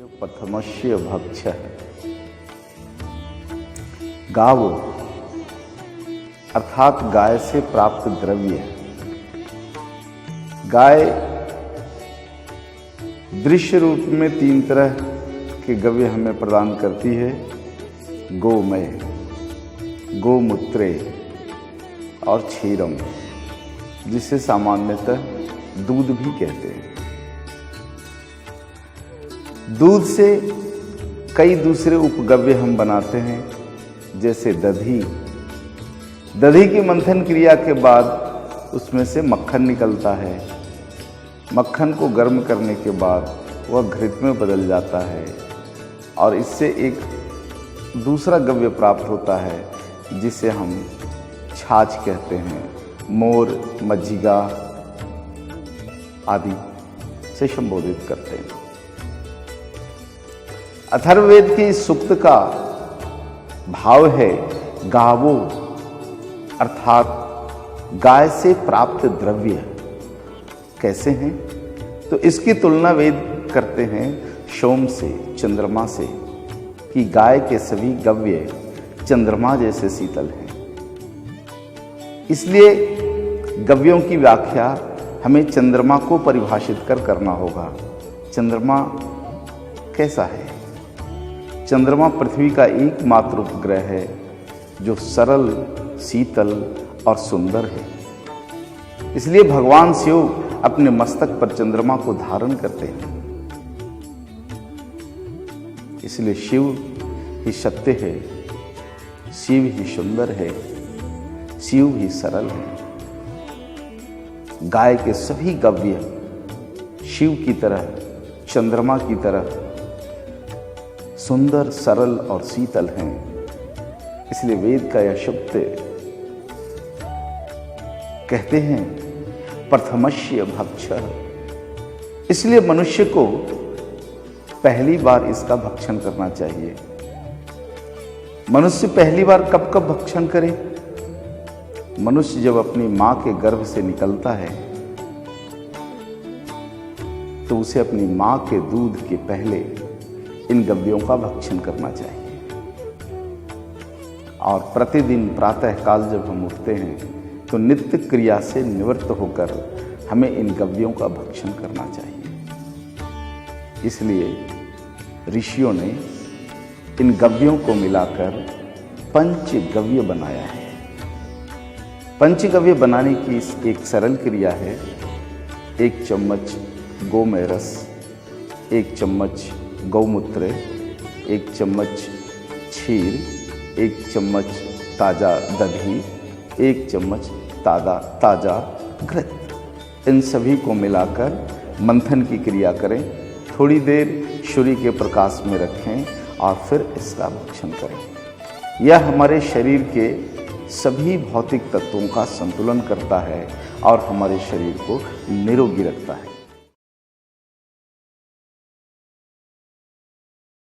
प्रथमस्य भक्ष्यः गावो अर्थात गाय से प्राप्त द्रव्य। गाय दृश्य रूप में 3 तरह के गव्य हमें प्रदान करती है। गोमय, गोमूत्रे और क्षीरम, जिसे सामान्यतः दूध भी कहते हैं। दूध से कई दूसरे उपगव्य हम बनाते हैं, जैसे दधी। दधी की मंथन क्रिया के बाद उसमें से मक्खन निकलता है। मक्खन को गर्म करने के बाद वह घृत में बदल जाता है और इससे एक दूसरा गव्य प्राप्त होता है, जिसे हम छाछ कहते हैं। मोर, मज्जिगा आदि से संबोधित करते हैं। अथर्ववेद के इस सूक्त का भाव है गावो अर्थात गाय से प्राप्त द्रव्य। कैसे हैं? तो इसकी तुलना वेद करते हैं सोम से, चंद्रमा से, कि गाय के सभी गव्य चंद्रमा जैसे शीतल हैं। इसलिए गव्यों की व्याख्या हमें चंद्रमा को परिभाषित कर करना होगा। चंद्रमा कैसा है? चंद्रमा पृथ्वी का एकमात्र उपग्रह है जो सरल, शीतल और सुंदर है। इसलिए भगवान शिव अपने मस्तक पर चंद्रमा को धारण करते हैं। इसलिए शिव ही सत्य है, शिव ही सुंदर है, शिव ही सरल है। गाय के सभी गव्य शिव की तरह, चंद्रमा की तरह सुंदर, सरल और शीतल हैं। इसलिए वेद का यह शब्द कहते हैं प्रथमस्य भक्षः। इसलिए मनुष्य को पहली बार इसका भक्षण करना चाहिए। मनुष्य पहली बार कब कब भक्षण करे? मनुष्य जब अपनी मां के गर्भ से निकलता है तो उसे अपनी मां के दूध के पहले इन गव्यों का भक्षण करना चाहिए। और प्रतिदिन प्रातः काल जब हम उठते हैं तो नित्य क्रिया से निवृत्त होकर हमें इन गव्यों का भक्षण करना चाहिए। इसलिए ऋषियों ने इन गव्यों को मिलाकर पंचगव्य बनाया है। पंचगव्य बनाने की एक सरल क्रिया है। 1 चम्मच गोमय रस, 1 चम्मच गौमूत्र, 1 चम्मच क्षीर, 1 चम्मच ताज़ा दधी, 1 चम्मच ताज़ा घृत। इन सभी को मिलाकर मंथन की क्रिया करें। थोड़ी देर सूर्य के प्रकाश में रखें और फिर इसका भक्षण करें। यह हमारे शरीर के सभी भौतिक तत्वों का संतुलन करता है और हमारे शरीर को निरोगी रखता है।